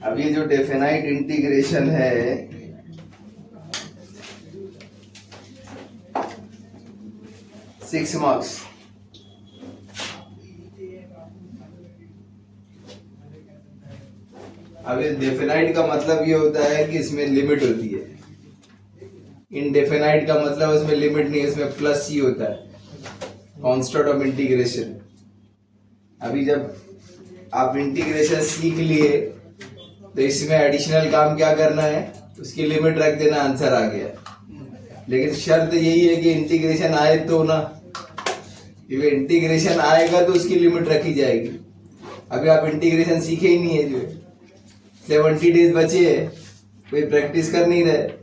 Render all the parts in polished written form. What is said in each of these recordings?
अब ये जो डेफिनाइट इंटीग्रेशन है, सिक्स मार्क्स। अब ये डेफिनाइट का मतलब ये होता है कि इसमें लिमिट होती है। इनडेफिनाइट का मतलब इसमें लिमिट नहीं, इसमें प्लस ही होता है, कांस्टेंट ऑफ इंटीग्रेशन। अभी जब आप इंटीग्रेशन सीख लिए तो इसमें एडिशनल काम क्या करना है, उसकी लिमिट रख देना, आंसर आ गया। लेकिन शर्त यही है कि इंटीग्रेशन आए तो ना, इंटीग्रेशन आएगा तो उसकी लिमिट रखी जाएगी। अभी आप इंटीग्रेशन सीखे ही नहीं है, जो 70 डेज बचे है, कोई प्रैक्टिस कर नहीं रहे,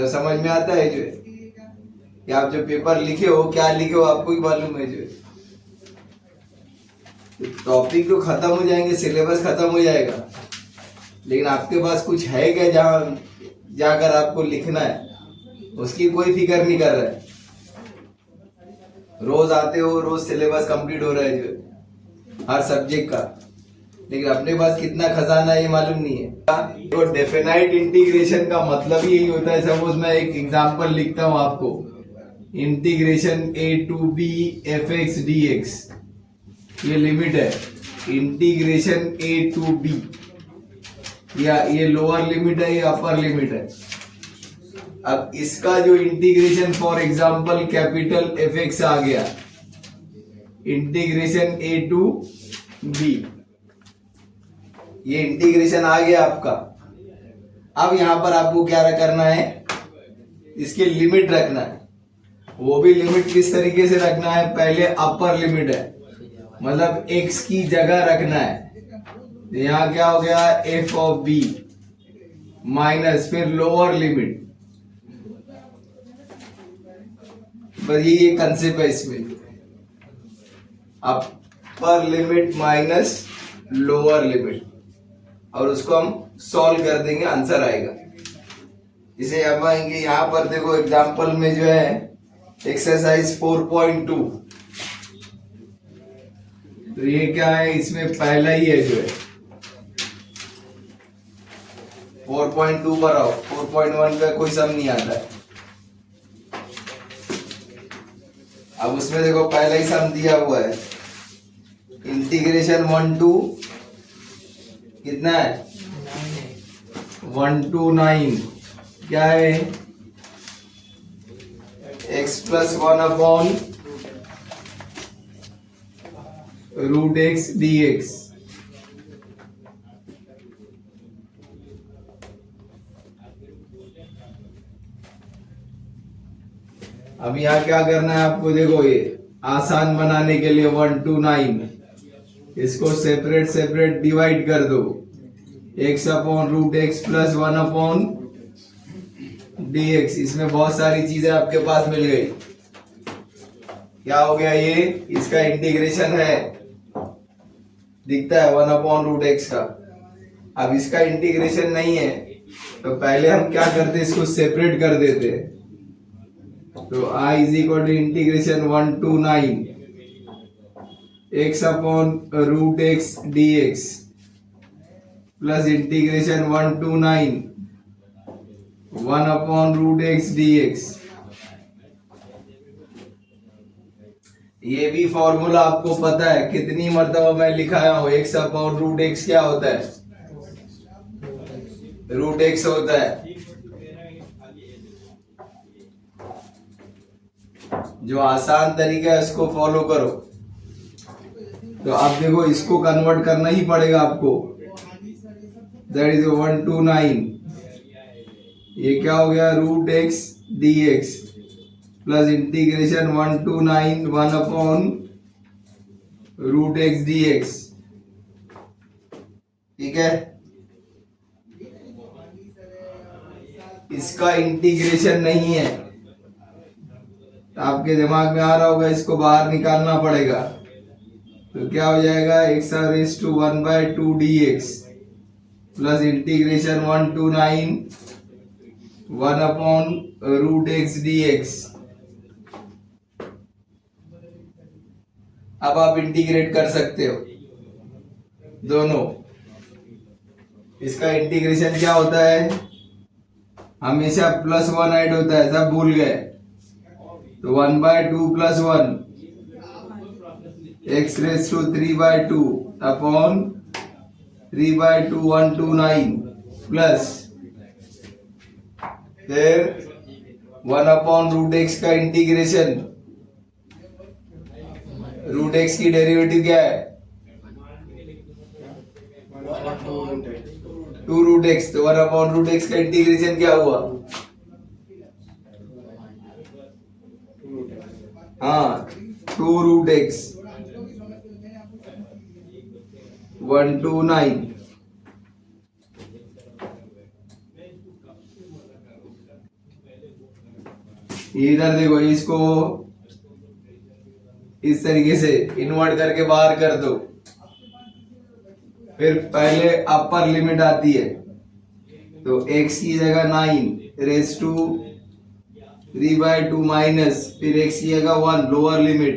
समझ में आता है जो है कि आप जो पेपर लिखे हो, क्या लिखे हो आपको ही मालूम है। जो है टॉपिक तो खत्म हो जाएंगे, सिलेबस खत्म हो जाएगा, लेकिन आपके पास कुछ है क्या जहां जाकर आपको लिखना है, उसकी कोई फिक्र नहीं कर रहा है। रोज आते हो, रोज सिलेबस कंप्लीट हो रहा है जो हर सब्जेक्ट का, लेकिन अपने पास कितना खजाना है ये मालूम नहीं है। तो डेफिनाइट इंटीग्रेशन का मतलब यही होता है। सपोज मैं एक एग्जांपल लिखता हूं आपको, integration a to b fx dx, ये लिमिट है। इंटीग्रेशन a टू b, या ये लोअर लिमिट है, ये अपर लिमिट है। अब इसका जो integration for example capital fx आ गया, इंटीग्रेशन a टू b, ये इंटीग्रेशन आ गया आपका। अब यहां पर आपको क्या करना है, इसकी लिमिट रखना है। वो भी लिमिट किस तरीके से रखना है, पहले अपर लिमिट है, मतलब x की जगह रखना है। यहां क्या हो गया, f ऑफ b माइनस फिर लोअर लिमिट। बस ये कंसेप्ट है इसमें, अपर लिमिट माइनस लोअर लिमिट, और उसको हम सॉल्व कर देंगे, आंसर आएगा। इसे हम आएंगे यहां पर, देखो एग्जांपल में जो है एक्सरसाइज 4.2, तो ये क्या है, इसमें पहला ही है जो है 4.2 पर आओ। 4.1 का कोई सम नहीं आता है। अब उसमें देखो पहला ही सम दिया हुआ है, इंटीग्रेशन 1 टू कितना है, 1 to 9, क्या है, x plus 1 upon root x d x. अब यहाँ क्या करना है आपको, देखो ये आसान बनाने के लिए 1 to 9, इसको सेपरेट सेपरेट डिवाइड कर दो, x upon root x plus 1 upon d x. इसमें बहुत सारी चीजें आपके पास मिल गई। क्या हो गया, ये इसका इंटीग्रेशन है, दिखता है 1 अपॉन रूट एक्स का। अब इसका इंटीग्रेशन नहीं है, तो पहले हम क्या करते, इसको सेपरेट कर देते। तो I is equal to integration 1 to 9 x upon root x d x plus integration 1 to 9 1 upon root x d x. ये भी फॉर्मूला आपको पता है, कितनी मर्तबा मैं लिखाया हूं, x अपॉन रूट एक्स क्या होता है, रूट एक्स होता है। जो आसान तरीका है उसको फॉलो करो। तो आप देखो, इसको कन्वर्ट करना ही पड़ेगा आपको, दैट इज 1 to 9, ये क्या हो गया, root x d x plus integration 1 to 9 1 upon root x d x. ठीक है, इसका इंटीग्रेशन नहीं है, आपके दिमाग में आ रहा होगा, इसको बाहर निकालना पड़ेगा। तो क्या हो जाएगा, x raise to 1/2 dx plus integration 1 to 9 1 upon root x d x. अब आप इंटीग्रेट कर सकते हो दोनों। इसका इंटीग्रेशन क्या होता है, हमेशा +1 ऐड होता है, सब भूल गए। तो 1/2 + 1 x⁵3/2 अपॉन 3/2 129 प्लस फिर 1/√x का इंटीग्रेशन, √x की डेरिवेटिव क्या है 2√x, तो 1/√x का इंटीग्रेशन क्या हुआ, हाँ 2√x 129। इधर देखो, इसको इस तरीके से इन्वर्ट करके बाहर कर दो। फिर पहले अपर लिमिट आती है, तो x की जगह 9⁵3/2 माइनस फिर x की जगह 1 लोअर लिमिट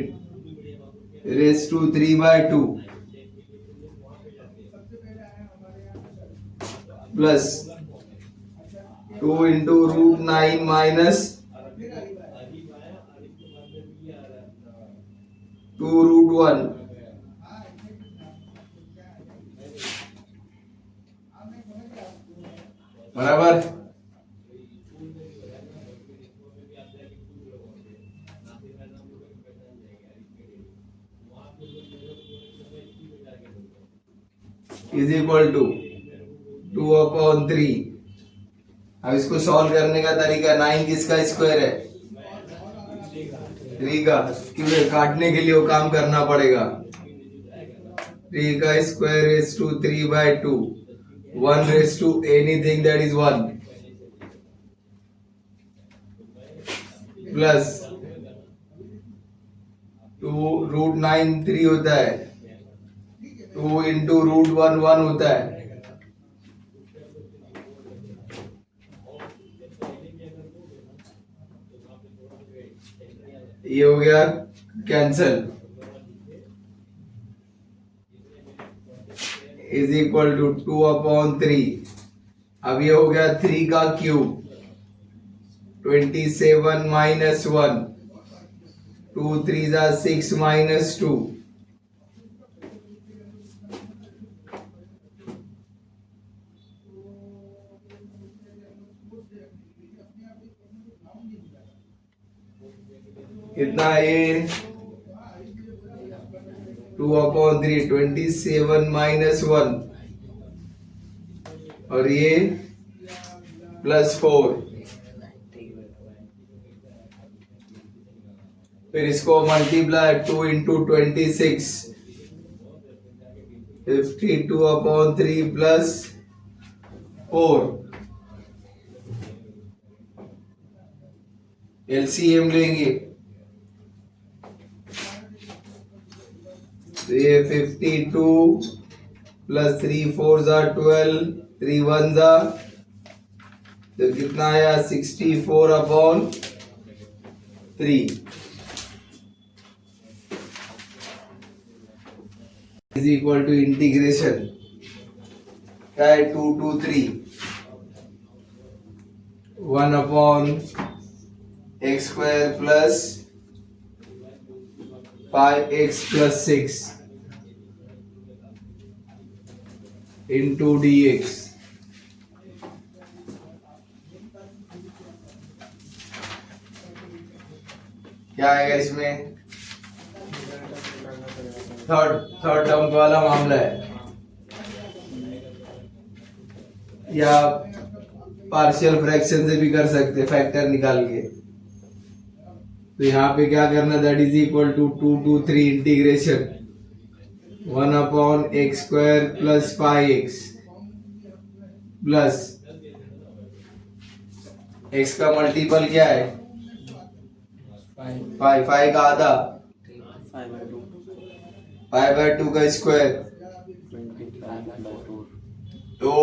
⁵3/2 प्लस 2 × √9 माइनस 2√1 बराबर। Is equal to 2/3। अब इसको सॉल्व करने का तरीका, 9 किसका स्क्वायर है 3 का, क्योंकि काटने के लिए वो काम करना पड़ेगा। 3 का square ⁵3/2 1/anything that is 1 plus 2√9 3 होता है, 2 × √1 1 होता है। ये हो गया कैंसल, इज इक्वल टू 2/3। अब ये हो गया 3 का क्यूब 27 माइनस 1 2 3 6 माइनस 2 कितना है 2/3 27 माइनस 1 और ये +4। फिर इसको मल्टीप्लाई 2 × 26 52/3 प्लस 4। एलसीएम लेंगे तो ये 52 प्लस 3 4 12 3 1 तो कितना आया 64/3 इज इक्वल टू इंटीग्रेशन क्या है 2 2 3 1/x² plus 5x + 6 into dx। क्या आएगा इसमें, थर्ड टर्म वाला मामला है, या पार्शियल फ्रैक्शन से भी कर सकते फैक्टर निकाल के। तो यहाँ पे क्या करना, that is equal to 2 2 3 integration 1/x² plus 5x plus x का मल्टीपल क्या है 5 5 का आधा 5/2 का स्क्वायर तो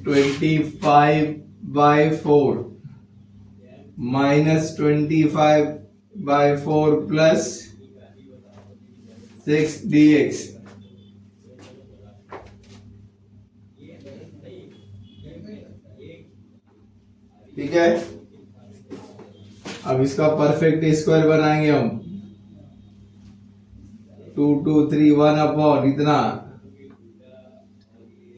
25/4 माइनस 25/4 प्लस 6 dx। ठीक है, अब इसका परफेक्ट स्क्वायर बनाएंगे हम। 2 2 3 1 अपॉन इतना,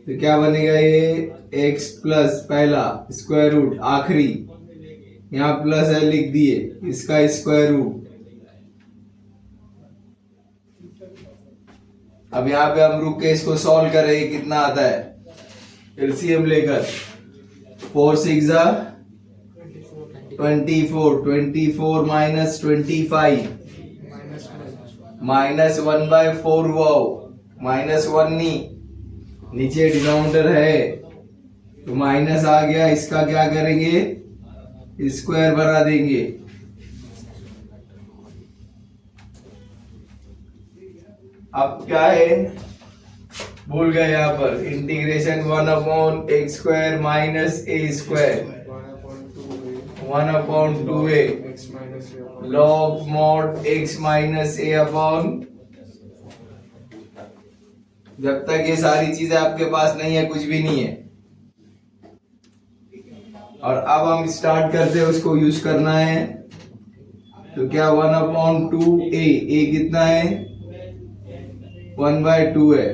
तो क्या बनेगा ये x प्लस पहला स्क्वायर रूट आखिरी, यहाँ प्लस है लिख दिए, इसका स्क्वायर रूट। अब यहाँ पे हम रुक के इसको सॉल्व करेंगे, कितना आता है एलसीएम लेकर। 4 6 24, 24 माइनस 25 माइनस 1/4 हुआ, माइनस 1 नहीं, नीचे डिनोमिनेटर है तो माइनस आ गया, इसका क्या करेंगे स्क्वायर बना देंगे। अब क्या है भूल गए, यहाँ पर integration 1/x² minus a² 1/2a log mod x minus a upon. जब तक ये सारी चीजें आपके पास नहीं है कुछ भी नहीं है। और अब हम स्टार्ट करते हैं उसको यूज करना है, तो क्या 1/2a, a कितना है 1/2 है,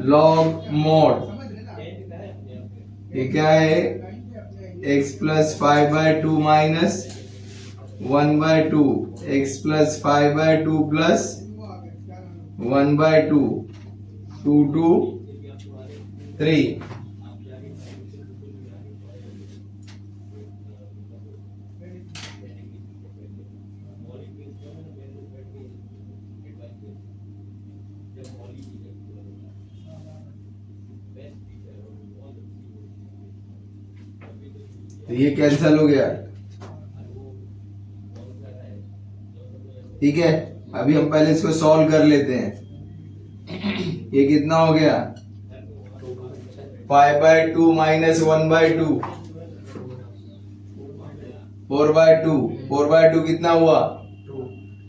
log mod ये क्या है x plus 5/2 minus 1/2, x plus 5/2 plus 1/2, 2 2 3। तो ये कैंसल हो गया, ठीक है। अभी हम पहले इसको सॉल्व कर लेते हैं। ये कितना हो गया 5/2 माइनस 1/2 4/2, 4/2 कितना हुआ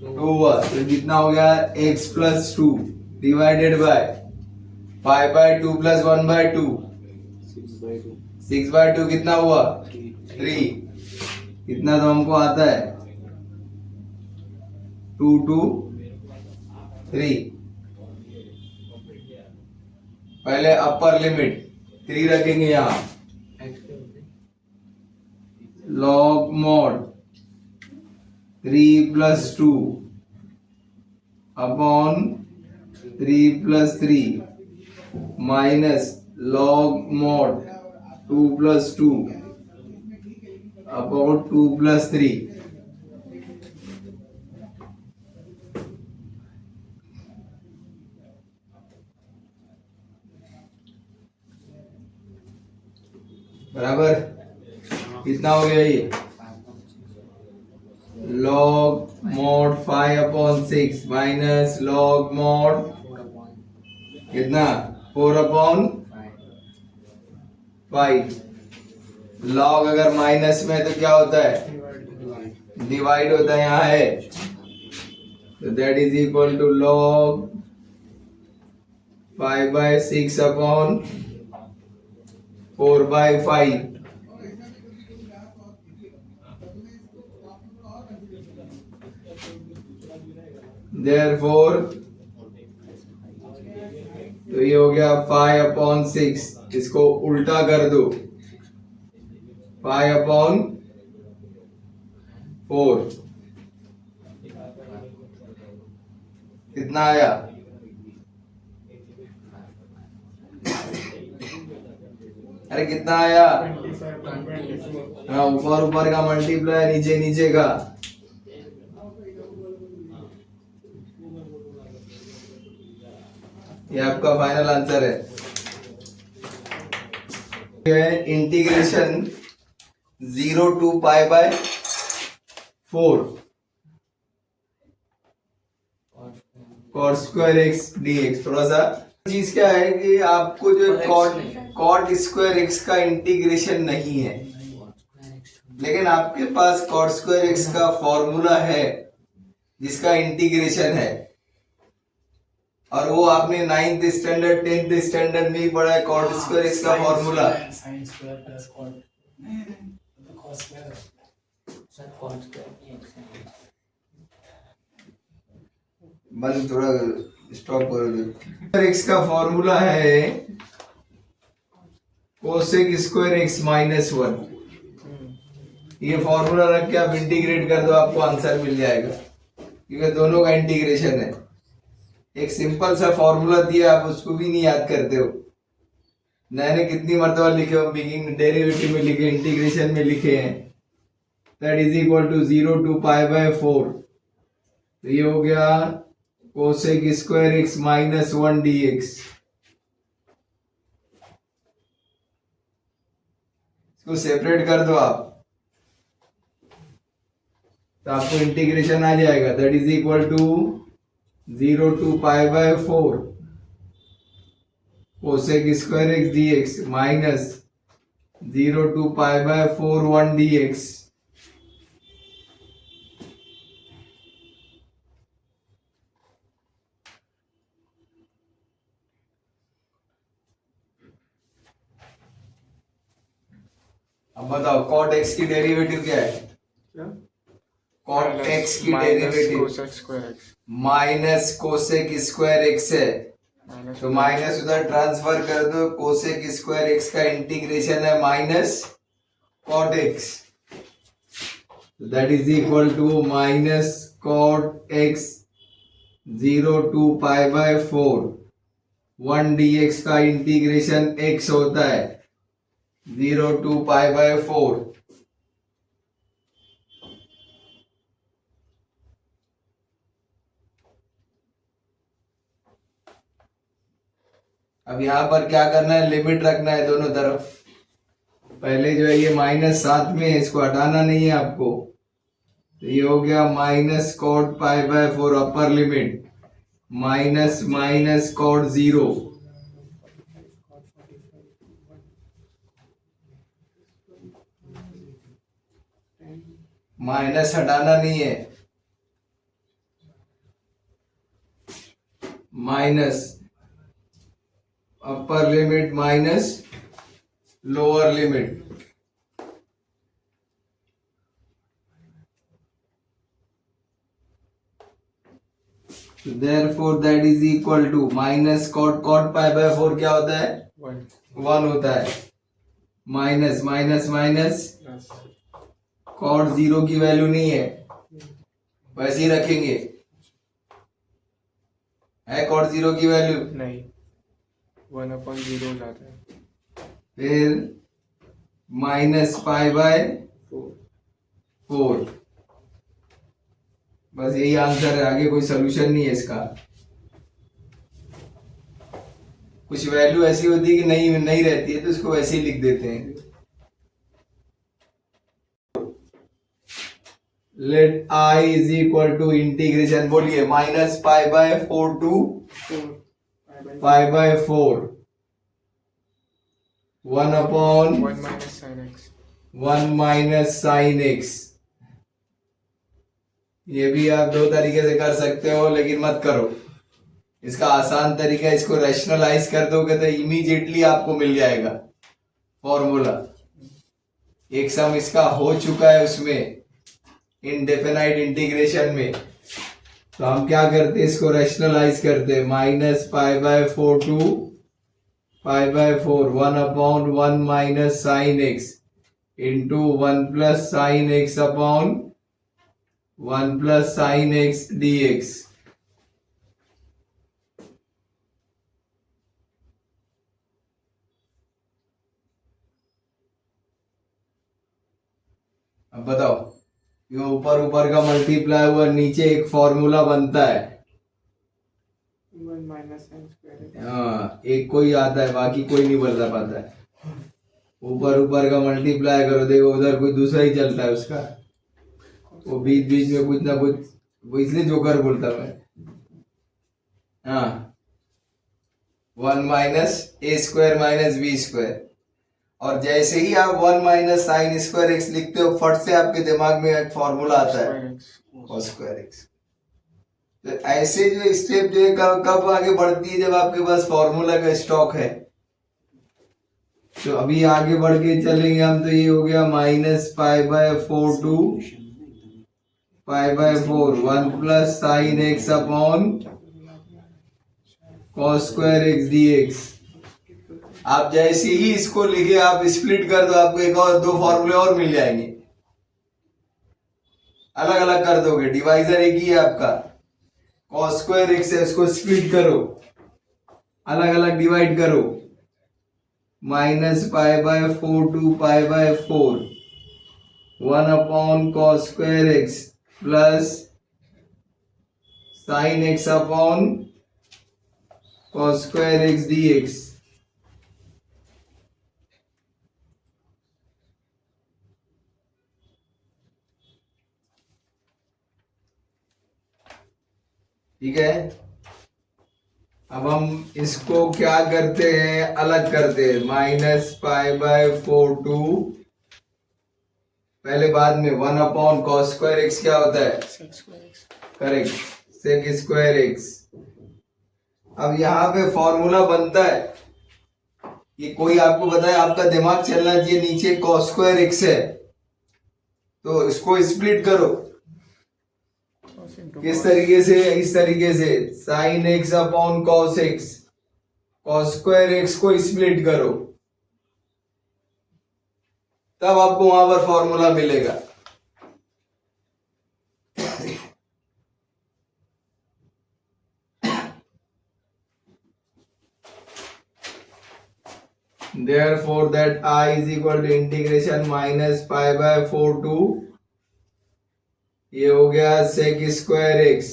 2 हुआ, तो कितना हो गया x plus 2 divided by 5/2 plus 1/2 6/2 कितना हुआ 3, इतना तो हमको आता है 2 2 3। पहले अपर लिमिट 3 रखेंगे यहाँ, log mod 3 plus 2 upon 3 plus 3 minus log mod 2 plus 2 upon 2 plus 3। बराबर कितना हो गया ये log mod 5/6 minus log mod कितना 4/5। log अगर माइनस में तो क्या होता है डिवाइड होता है, यहाँ है, तो that is equal to log 5/6 upon 4/5। Therefore तो ये हो गया 5/6, इसको उल्टा कर दो 5/4 कितना आया अरे कितना आया, हाँ ऊपर ऊपर का मल्टीप्लाई नीचे नीचे का, ये आपका फाइनल आंसर है। Integration 0 to π/4 cot square x dx। थोड़ा सा चीज क्या है कि आपको जो cot स्क्वायर x का इंटीग्रेशन नहीं है, लेकिन आपके पास cot स्क्वायर x का फॉर्मूला है, जिसका इंटीग्रेशन है, और वो आपने 9th स्टैंडर्ड 10th स्टैंडर्ड में ही पढ़ा है, कॉट स्क्वायर एक्स का formula. Sine square plus cot, नहीं तो cos square sir, cot square x है। मन थोड़ा स्टॉप करो। एक्स का फॉर्मूला है कोसेक स्क्वायर एक्स माइनस 1। ये फॉर्मूला रख के आप इंटीग्रेट कर दो, आपको आंसर मिल जाएगा, क्योंकि दोनों का इंटीग्रेशन है। एक सिंपल सा फॉर्मूला दिया, आप उसको भी नहीं याद करते हो। मैंने कितनी मर्तबा लिखे हो, बिगिनिंग डेरिवेटिव में लिखे, इंटीग्रेशन में लिखे हैं। That is equal to 0 to pi by 4। तो ये हो गया cosec square x minus 1 dx। इसको सेपरेट कर दो आप, तो आपको इंटीग्रेशन आ जाएगा। That is equal to 0 to pi by 4 cosec square x dx minus 0 to pi by 4 1 dx। अब बताओ कॉट एक्स की डेरिवेटिव क्या है? कॉट एक्स की derivative minus cosec square x है, तो माइनस उधर ट्रांसफर कर दो। कोसेक स्क्वायर एक्स का इंटीग्रेशन है minus cot x, that is equal to minus cot x 0 to pi by 4 1 dx का इंटीग्रेशन x होता है 0 टू पाई बाय 4। अब यहां पर क्या करना है, लिमिट रखना है दोनों तरफ। पहले जो है ये माइनस साथ में है, इसको हटाना नहीं है आपको। तो ये हो गया minus cot pi by 4 upper limit minus minus cot 0 minus हटाना नहीं है, minus upper limit minus lower limit. Therefore that is equal to minus cot pi by 4 क्या होता है? 1 होता है, माइनस माइनस माइनस कॉट 0 की वैल्यू नहीं है, वैसे ही रखेंगे। है कॉट 0 की वैल्यू नहीं, 1/0 हो जाता है। फिर माइनस पाई बाय 4, बस यही आंसर है, आगे कोई सोल्यूशन नहीं है इसका। कुछ वैल्यू ऐसी होती है कि नहीं रहती है, तो इसको वैसे ही लिख देते हैं। Let I is equal to integration, बोलिए, minus pi by 4 to pi by 4 1 upon 1 minus sine x. ये भी आप दो तरीके से कर सकते हो, लेकिन मत करो। इसका आसान तरीका, इसको रैशनलाइज कर दोगे तो इमीडिएटली आपको मिल जाएगा फॉर्मूला। एक सम इसका हो चुका है उसमें इनडेफिनाइट इंटीग्रेशन में, तो हम क्या करते हैं, इसको रैशनलाइज करते हैं। Minus pi by 4 to pi by 4 1 upon 1 minus sine x into 1 plus sine x upon 1 plus sine x dx। अब बताओ, ये ऊपर का मल्टीप्लाई हुआ, नीचे एक फॉर्मूला बनता है। 1 माइनस साइन स्क्वायर। हाँ, एक कोई आता है, बाकी कोई नहीं बदला पाता है। ऊपर का मल्टीप्लाई करो, देखो उधर कोई दूसरा ही चलता है उसका, वो बीच बीच में कुछ ना कुछ, वो इसलिए जोकर बोलता मैं। हाँ, 1 माइनस ए स्क्वायर माइनस बी स्क्वायर, और जैसे ही आप 1 माइनस साइन स्क्वायर एक्स लिखते हो, फट से आपके दिमाग में एक फॉर्मूला आता है cos स्क्वायर एक्स। तो ऐसे जो स्टेप जो है कब आगे बढ़ती है, जब आपके पास फॉर्मूला का स्टॉक है। तो अभी आगे बढ़ के चलेंगे हम, तो ये हो गया -π/4 to π/4 1 plus sine x upon cos square x dx। आप जैसे ही इसको लिखे आप स्प्लिट कर दो, आपको एक और दो फॉर्मूले और मिल जाएंगे। अलग अलग कर दोगे, डिवाइजर एक ही है आपका, cos स्क्वायर एक्स है, इसको स्प्लिट करो, अलग अलग डिवाइड करो, -π/4 to π/4 1 upon cos square x plus sine x upon cos square x dx। ठीक है, अब हम इसको क्या करते हैं, अलग करते हैं, -π/4 टू, पहले बाद में 1 अपॉन cos स्क्वायर एक्स क्या होता है, करेक्ट, सेक स्क्वायर एक्स। अब यहाँ पे फॉर्मूला बनता है, ये कोई आपको बताए, आपका दिमाग चलना चाहिए, नीचे cos स्क्वायर एक्स है तो इसको स्प्लिट करो, किस तरीके से, इस तरीके से, sign x upon cos x, cos square x को स्प्लिट करो, तब आपको वहां पर फॉर्मूला मिलेगा। Therefore that I is equal to integration -π/4 to, ये हो गया sec square x,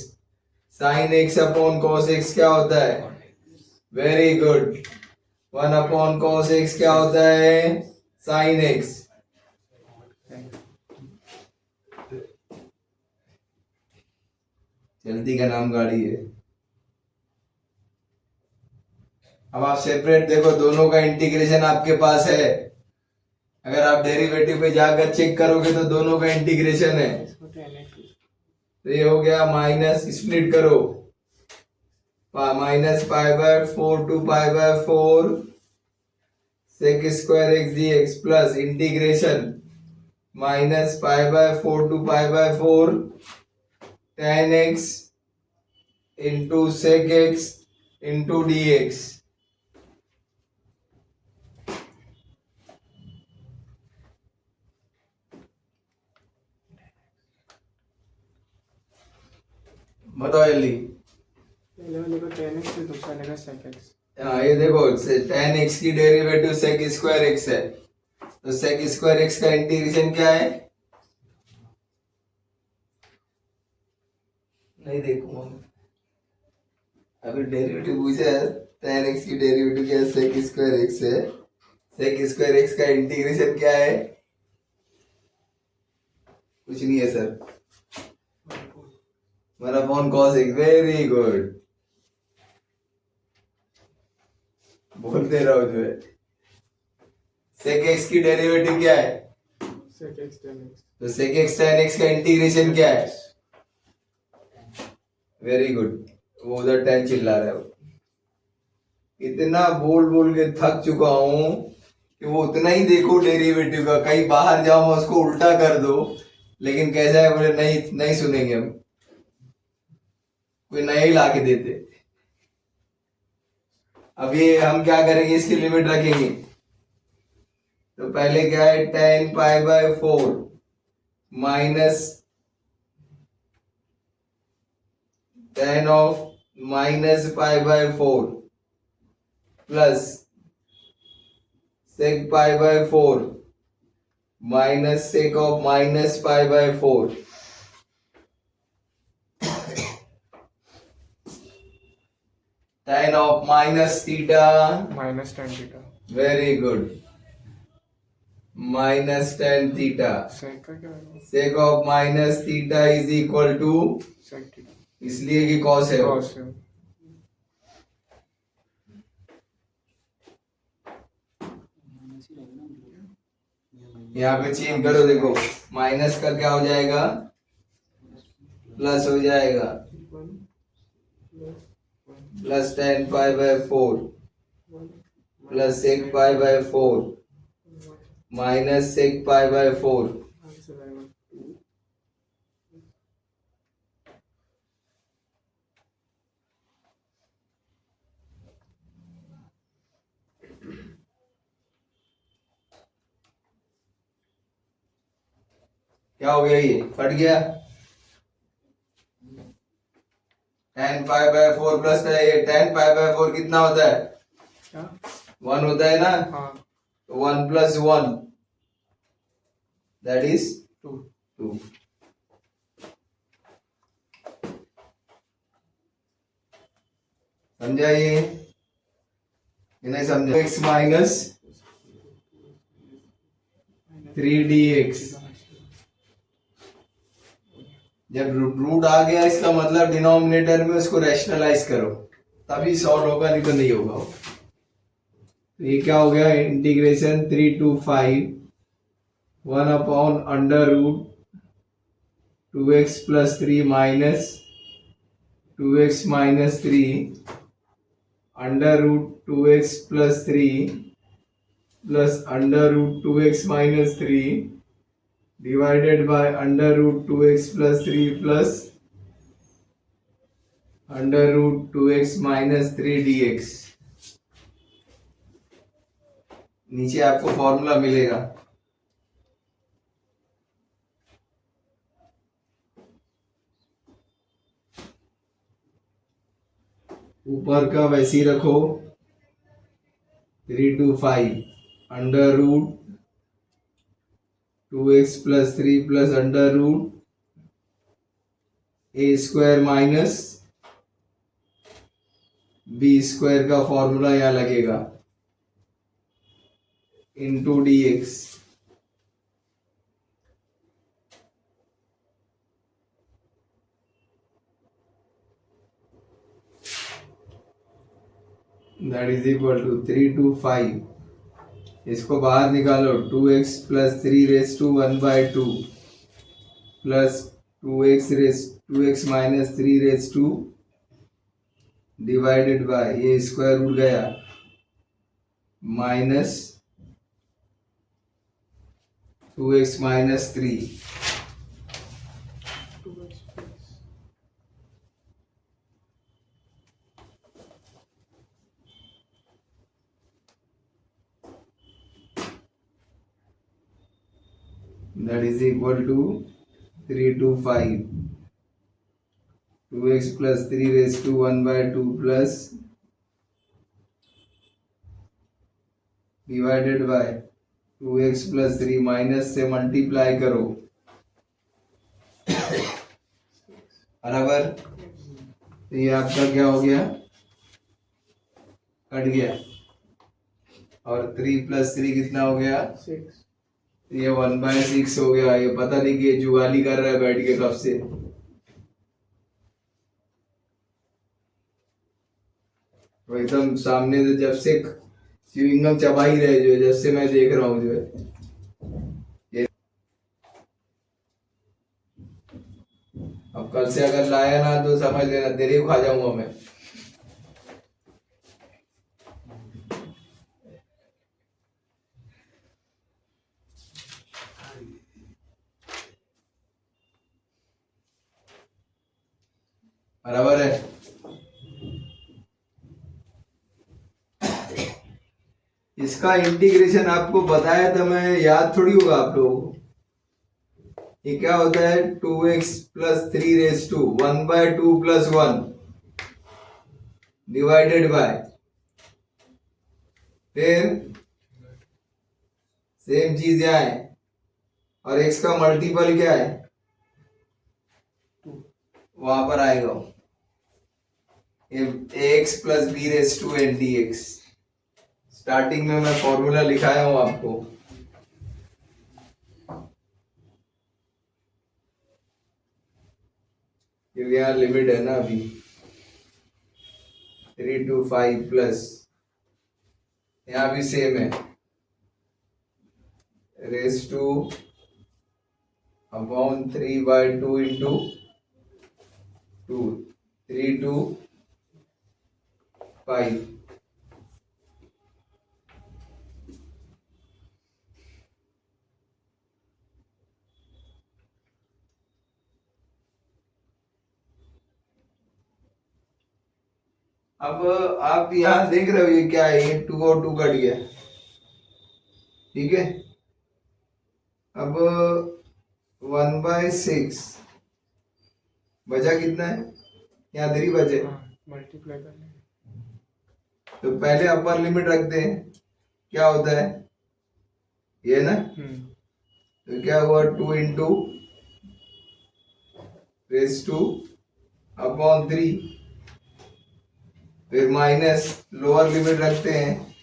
sine x upon cos x क्या होता है, very good, 1 upon cos x क्या होता है, साइन एक्स। चलती का नाम गाड़ी है। अब आप सेपरेट देखो, दोनों का इंटीग्रेशन आपके पास है, अगर आप डेरिवेटिव पे जाकर चेक करोगे तो दोनों का इंटीग्रेशन है। तो ये हो गया माइनस, स्प्लिट करो, -π/4 to π/4 sec square x dx plus integration -π/4 to π/4 tan x into sec x into dx। बताओ जल्दी। पहले वाले को tan x से दूसरा लेगा sec x। हाँ, ये देखो, tan x की डेरिवेटिव सेक स्क्वायर एक्स है, तो सेक स्क्वायर एक्स का इंटीग्रेशन क्या है, नहीं देखो अभी डेरिवेटिव पूछा है, tan x की डेरिवेटिव क्या है, सेक स्क्वायर एक्स है, सेक स्क्वायर एक्स का इंटीग्रेशन क्या है, कुछ नहीं है sir, 1 upon cos x, very good, बोलते रहो जो है। सेक एक्स की डेरिवेटिव क्या है, sec x tan x। तो सेक एक्स tan एक्स का इंटीग्रेशन क्या है, वेरी गुड, वो उधर tan चिल्ला रहा है, इतना बोल बोल के थक चुका हूं कि वो उतना ही देखो डेरिवेटिव का, कहीं बाहर जाओ मैं उसको उल्टा कर दो, लेकिन कैसा है, बोले नहीं नहीं सुनेंगे हम, कोई नया ही ला के देते। अब ये हम क्या करेंगे, इसकी लिमिट रखेंगे, तो पहले क्या है, tan π/4 minus tan of -π/4 plus sec π/4 minus sec of -π/4, tan of minus theta, minus tan theta. Very good, minus tan theta, sec का क्या है, sec of minus theta is equal to, sec theta, इसलिए कि cos है, cos है। यहाँ पे change करो, देखो माइनस का क्या हो जाएगा, प्लस हो जाएगा, plus tan pi by 4 plus sec pi by 4 minus sec pi by 4। Answer आएगा 2। क्या हो गया, ये कट गया। Tan pi by 4 plus tan pi by 4 कितना होता है? क्या? 1 होता है ना। हाँ, 1 प्लस 1 दैट इज 2। 2। समझा ये? नहीं समझा? x minus 3dx। जब रूट आ गया इसका मतलब डिनोमिनेटर में उसको रैशनलाइज करो, तभी सॉल्व होगा, नहीं तो नहीं होगा। तो ये क्या हो गया? Integration 3 to 5 1 upon under root 2x plus 3 minus 2x minus 3 under root 2x plus 3 plus under root 2x minus 3 divided by under root 2x plus 3 plus under root 2x minus 3 dx। नीचे आपको formula मिलेगा। ऊपर का वैसे ही रखो, 3 to 5 under root 2x plus 3 plus under root A square minus B square का formula यहाँ लगेगा into d x. That is equal to 3 to 5, इसको बाहर निकालो, 2x plus 3 raise to 1/2 plus 2x minus 3 raise to divided by ये square root गया minus 2x minus 3। 2x plus that is equal to 3 to 5 2x plus 3 raised to 1/2 plus divided by 2x plus 3 minus से multiply करो, बराबर। तो ये आपका क्या हो गया? कट गया। और 3 प्लस 3 कितना हो गया? 6। ये 1/6 हो गया। ये पता नहीं कि ये जुगाली कर रहा है बैठ के कब से। वो एकदम सामने से जब से च्युइंगम चबा ही रहे, जो जब से मैं देख रहा हूँ जो है ये। अब कल से अगर लाया ना तो समझ लेना तेरे को खा जाऊंगा मैं। बराबर है। इसका इंटीग्रेशन आपको बताया था मैं, याद थोड़ी होगा आप लोगों को। ये क्या होता है? 2x plus 3 raise to 1/2 plus 1 divided by, फिर सेम चीज यहाँ है और x का मल्टीपल क्या है? वहां पर आएगा ये ax plus B raise to N d x. Starting में मैं फॉर्मूला लिखाया हूं आपको। क्योंकि यहाँ लिमिट है ना अभी 3 to 5 प्लस यहाँ भी सेम है raise two upon 3/2 into 2 3 to 5। अब आप यहाँ देख रहे हो ये क्या है, ये 2 और 2 कट गया, ठीक है। अब 1/6 बचा कितना है, यहाँ 3 बचे, हाँ मल्टीप्लाई करना है। तो पहले अपर लिमिट रखते हैं, क्या होता है ये ना, तो क्या हुआ 2 इंटू रेस टू अपॉन 3, फिर माइनस लोअर लिमिट रखते हैं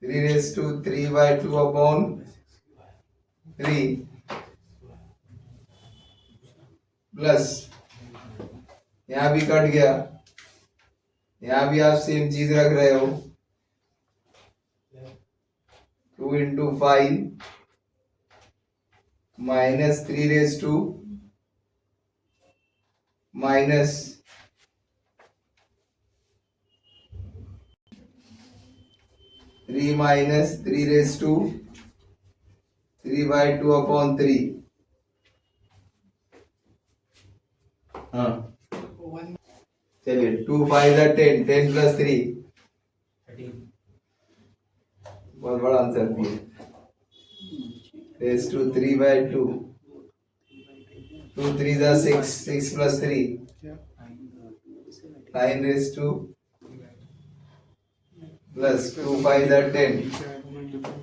3 रेस टू 3/2 अपॉन 3 प्लस यहाँ भी कट गया, यहाँ भी आप सेम चीज रख रहे हो 2 into 5 minus 3 raise to minus 3 minus 3 raise to 3/2 upon 3। हाँ वन चलिए 2 5 10, 10 प्लस 3, 13 बहुत बड़ा आंसर दिए, रेस टू 3/2, 2 3 6, 6 प्लस 3 क्या 9 raise two plus 2 5 10,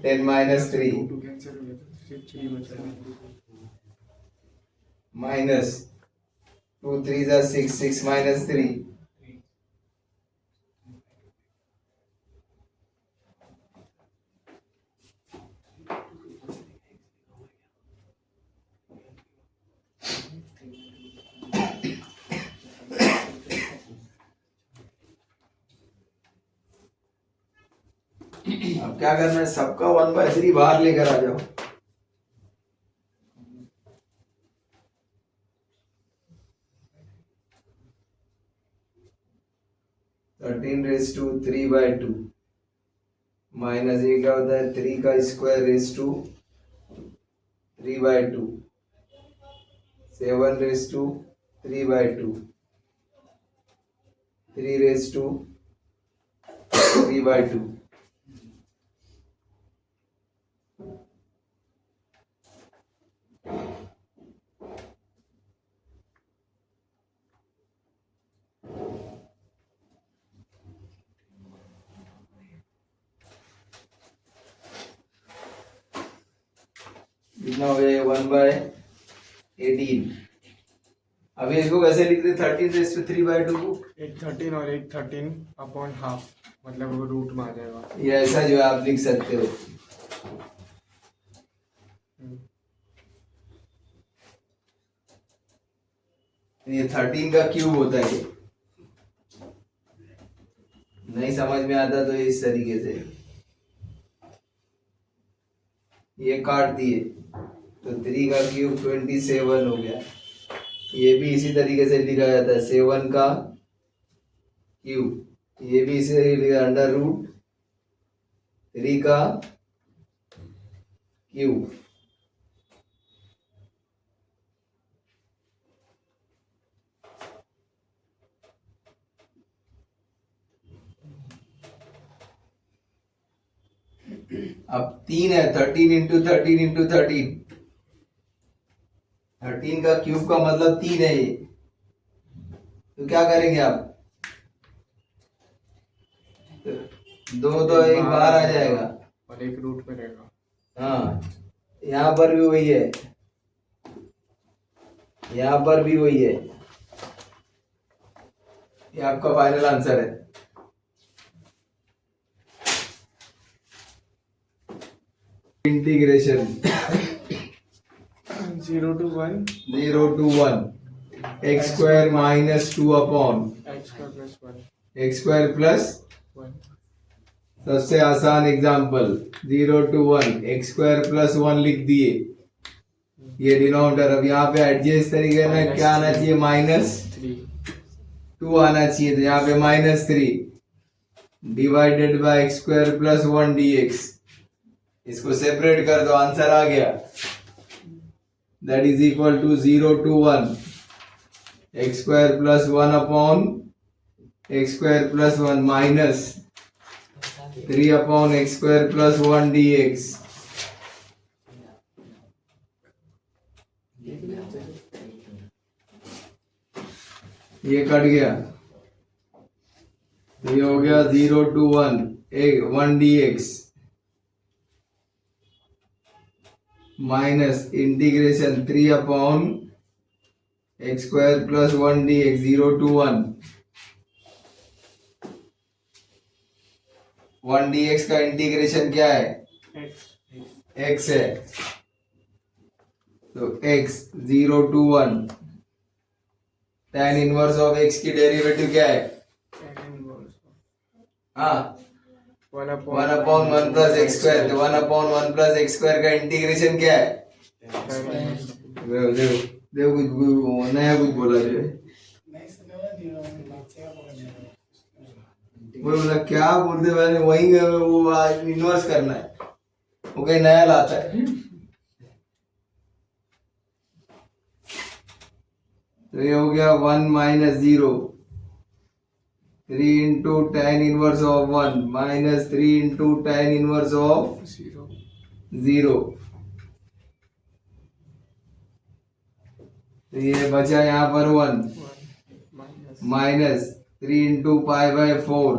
10 minus 3 to cancel हो जाता है, सिर्फ 3 बचा। माइनस 2 3 6, 6 माइनस 3 अब क्या करना है, सबका 1/3 बाहर लेकर आ जाओ, थर्टीन रेस टू 3/2 माइनस ये क्या होता है 3 का square raise to 3/2, 7 raise to 3/2, 3 raise to 3/2। कितना हो गया 1/18। अभी इसको कैसे लिखते 13 रेस टू 3/2 को, एक 13 और एक 13 अपॉन हाफ, मतलब वो रूट में आ जाएगा। ये ऐसा जो है आप लिख सकते हो, ये 13 का क्यूब होता है, ये नहीं समझ में आता तो इस तरीके से ये काट दिए तो 3 का क्यूब 27 हो गया। ये भी इसी तरीके से लिखा जाता है 7 का क्यूब, ये भी इसे लिखा अंडर रूट 3 का क्यूब। अब 3 है 13 इंटू 13 इंटू 13, 13 का क्यूब का मतलब 3 है ये, तो क्या करेंगे आप, दो तो एक बाहर आ जाएगा और एक रूट में रहेगा। हाँ, यहाँ पर भी वही है, यहाँ पर भी वही है, ये आपका फाइनल आंसर है। Integration 0 to 1 0 to 1 x square minus 2 upon x square plus 1 x square plus 1 सबसे आसान example 0 to 1 x square plus 1 लिख दिए, ये डिनोमिनेटर। अब यहाँ पे एडजस्ट तरीके में क्या आना चाहिए, -3, टू आना चाहिए था, यहाँ पे -3 divided by x square plus 1 dx। इसको सेपरेट कर दो, आंसर आ गया। That is equal to 0 to 1 x square plus 1 upon x square plus 1 minus 3 upon x square plus 1 dx। ये कट गया, तो ये हो गया 0 to 1 dx minus integration 3 upon x square plus 1 dx 0 to 1 dx का integration क्या है, x है, तो x 0 to 1 tan inverse of x की डेरिवेटिव क्या है, हाँ 1 अपॉन 1 प्लस एक्स स्क्वायर, तो 1 अपॉन 1 प्लस एक्स स्क्वायर का इंटीग्रेशन क्या है, देखो कुछ नया कुछ बोला जो है, वो बोला क्या बोलते मैंने वही वो इन्वर्स करना है, वो कहीं नया लाता है। तो ये हो गया 1 minus 0 3 into tan inverse of 1 minus 3 into tan inverse of 0। तो ये बचा यहाँ पर 1 माइनस 3 इंटू पाई बाय 4,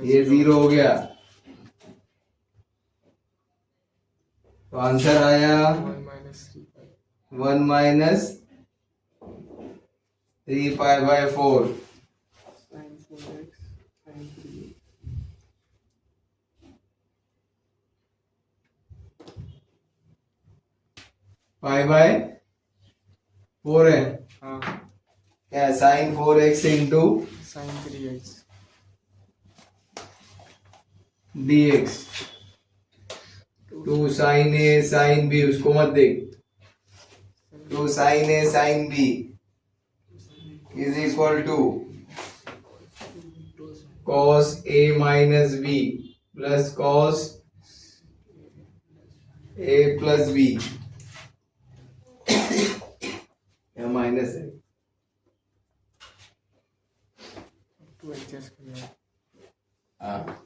ये 0 हो गया, तो आंसर आया 1 minus 3 pi by 4। Pi by 4 है, क्या है, sine 4x into sin 3x dx 2 sine A sine B, उसको मत देख, 2 sine A sine B is equal to cos a minus B plus cos a plus B, यहाँ minus है, to adjust करना है। हाँ।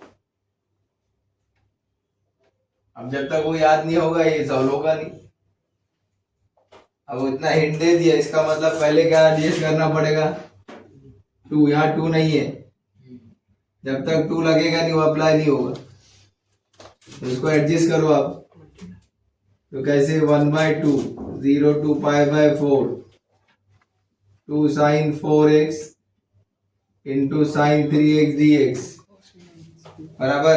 अब जब तक वो याद नहीं होगा ये सॉल्व होगा नहीं। अब वो इतना हिंट दे दिया, इसका मतलब पहले क्या एडजस्ट करना पड़ेगा, 2, यहाँ 2 नहीं है, जब तक 2 लगेगा नहीं वो अप्लाई नहीं होगा, तो इसको एडजस्ट करो आप। तो कैसे, 1/2 0 to pi by 4 2 sine 4x into sine 3x dx बराबर।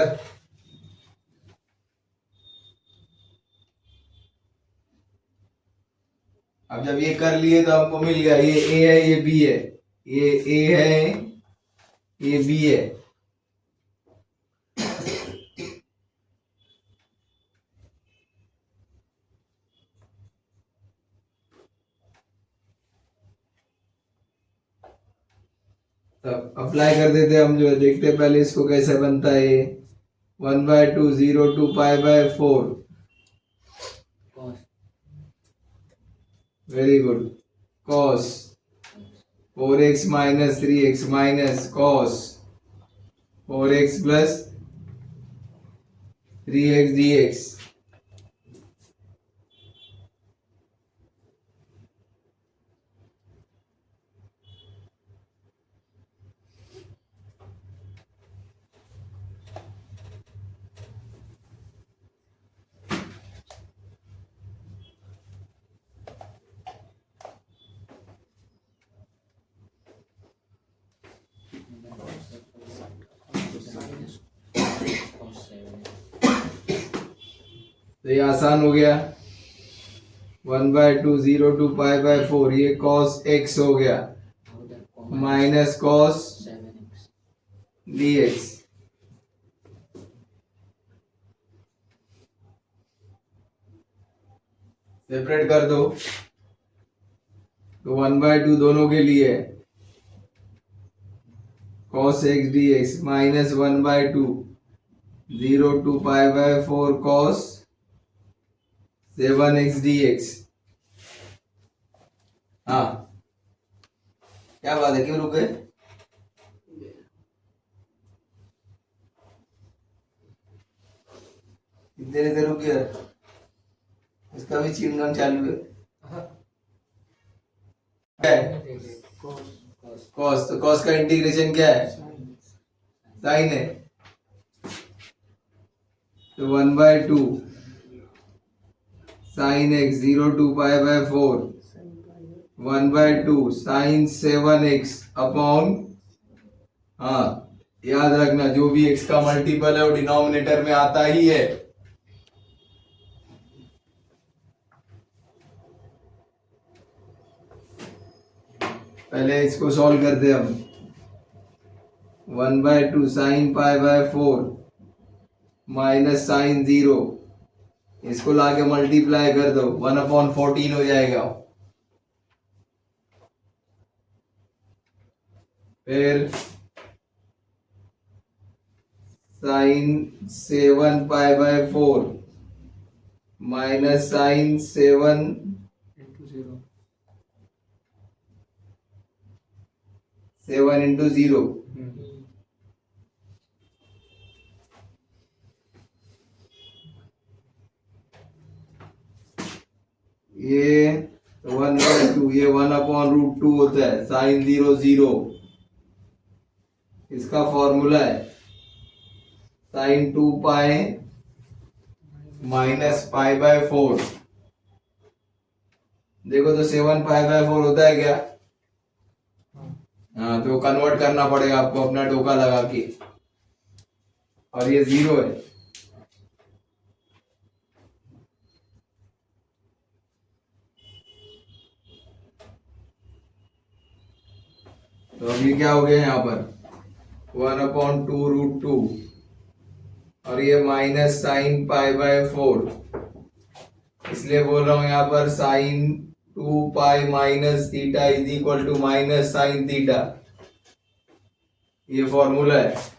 अब जब ये कर लिए तो हमको मिल गया, ये a है ये b है, ये a है ये b है, तब अप्लाई कर देते हम, जो है देखते हैं पहले इसको कैसे बनता है। ये 1/2 0 to pi by 4, very good, cos 4x minus 3x minus cos 4x plus 3x dx। तो ये आसान हो गया, 1/2 0 to पाई बाय 4, ये cos x हो गया माइनस cos dx। सेपरेट कर दो, तो 1/2 दोनों के लिए है, cos x dx minus 1 by 2 0 to pi by 4 cos 7x dx। हाँ, क्या बात है, क्यों रुक गए? इतने देर रुक गया, उसका भी चिंगम चालू है। क्या है? कॉस, तो कॉस का इंटीग्रेशन क्या है? साइन है, तो 1 by 2 sine x 0 to pi by 4 1 by 2 sine 7x upon, हाँ याद रखना जो भी x का मल्टीपल है वो डिनोमिनेटर में आता ही है। पहले इसको सॉल्व करते हम। 1 by 2 sine pi by 4 minus sine 0, इसको लाके मल्टीप्लाई कर दो, 1/14 हो जाएगा। फिर sine 7 pi by 4 minus sine 7 into 0 7 into 0, ये 1 by 2, ये 1/√2 होता है, साइन 0 0। इसका फॉर्मूला है sine 2 pi minus pi by 4। देखो तो 7 पाई by 4 होता है क्या? हाँ, तो कन्वर्ट करना पड़ेगा आपको अपना डोका लगा के, और ये 0 है। तो अभी क्या हो गया यहाँ पर 1/2√2, और ये माइनस साइन पाई by 4, इसलिए बोल रहा हूं यहाँ पर sine 2 pi minus theta is equal to minus sine theta, ये फॉर्मूला है।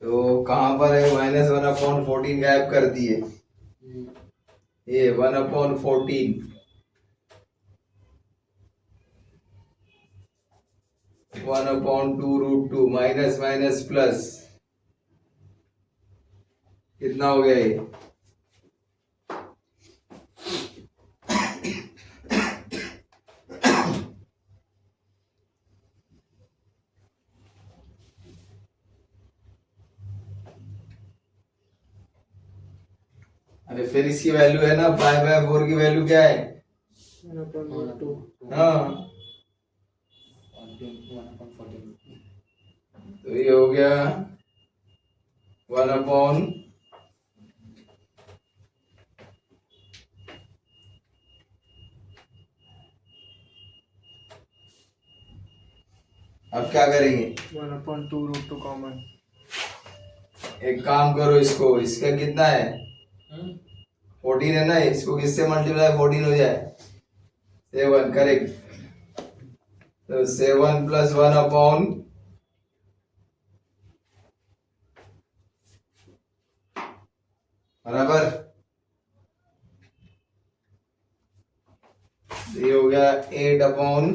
तो कहां पर है माइनस 1/14 गायब कर दिए, ये 1/14 1/2√2 माइनस माइनस प्लस, कितना हो गया ये? अरे फिर इसकी वैल्यू है ना, पाई by 4 की वैल्यू क्या है? हाँ, तो ये हो गया 1/, अब क्या करेंगे? 1/2√2 कॉमन। एक काम करो, इसको, इसका कितना है 14 है ना, इसको किससे मल्टीप्लाई 14 हो जाए 7, करेक्ट। तो 7 + 1/, बराबर, ये हो गया 8/,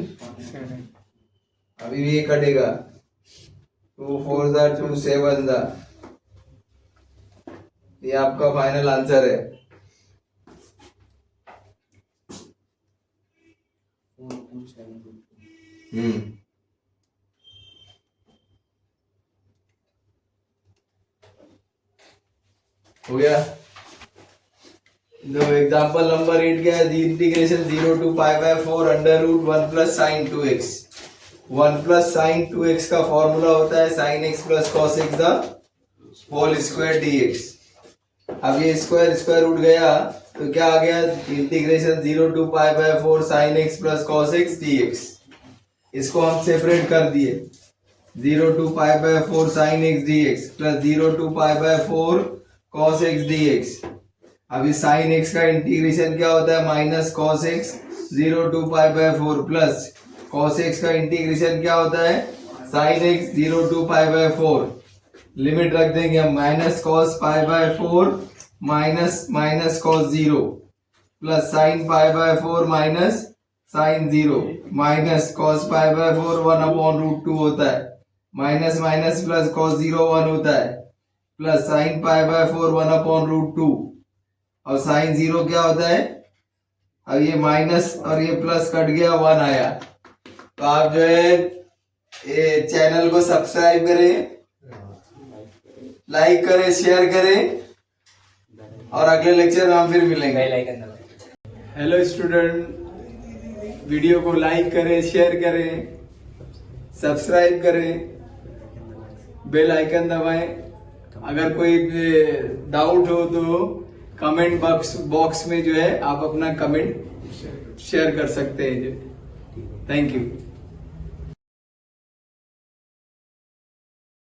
अभी भी ये कटेगा, 2 4 2 7, ये आपका फाइनल आंसर है। हो गया। तो एग्जांपल नंबर 8 क्या है? Integration 0 to pi by 4 √1 + sin 2x। 1 + sin 2x का फॉर्मूला होता है sin x + cos x the whole square dx। अब ये स्क्वायर रूट गया तो क्या आ गया, integration 0 to pi by 4 sin x plus cos x dx। इसको हम सेपरेट कर दिए, 0 to pi by 4 sin x dx plus 0 to pi by 4 cos x dx। अभी sin x का इंटीग्रेशन क्या होता है, minus cos x 0 to pi by 4 plus cos x का इंटीग्रेशन क्या होता है, sin x 0 to pi by 4। Limit रख देंगे हम, minus cos pi by 4 minus cos 0 plus sin pi by 4 minus sin 0 minus cos pi by 4 1/√2 होता है, minus minus plus cos 0 1 होता है, प्लस sin पाई बाय 4 1/√2 और sin 0 क्या होता है, अब ये माइनस और ये प्लस कट गया 1 आया। तो आप जो है ये चैनल को सब्सक्राइब करें, लाइक करें, शेयर करें और अगले लेक्चर में हम फिर मिलेंगे। बेल आइकन दबाएं। हेलो स्टूडेंट, वीडियो को लाइक करें, शेयर करें, सब्सक्राइब करें, बेल आइकन दबाएं। अगर कोई डाउट हो तो कमेंट बॉक्स में जो है आप अपना कमेंट शेयर कर सकते हैं। Thank you.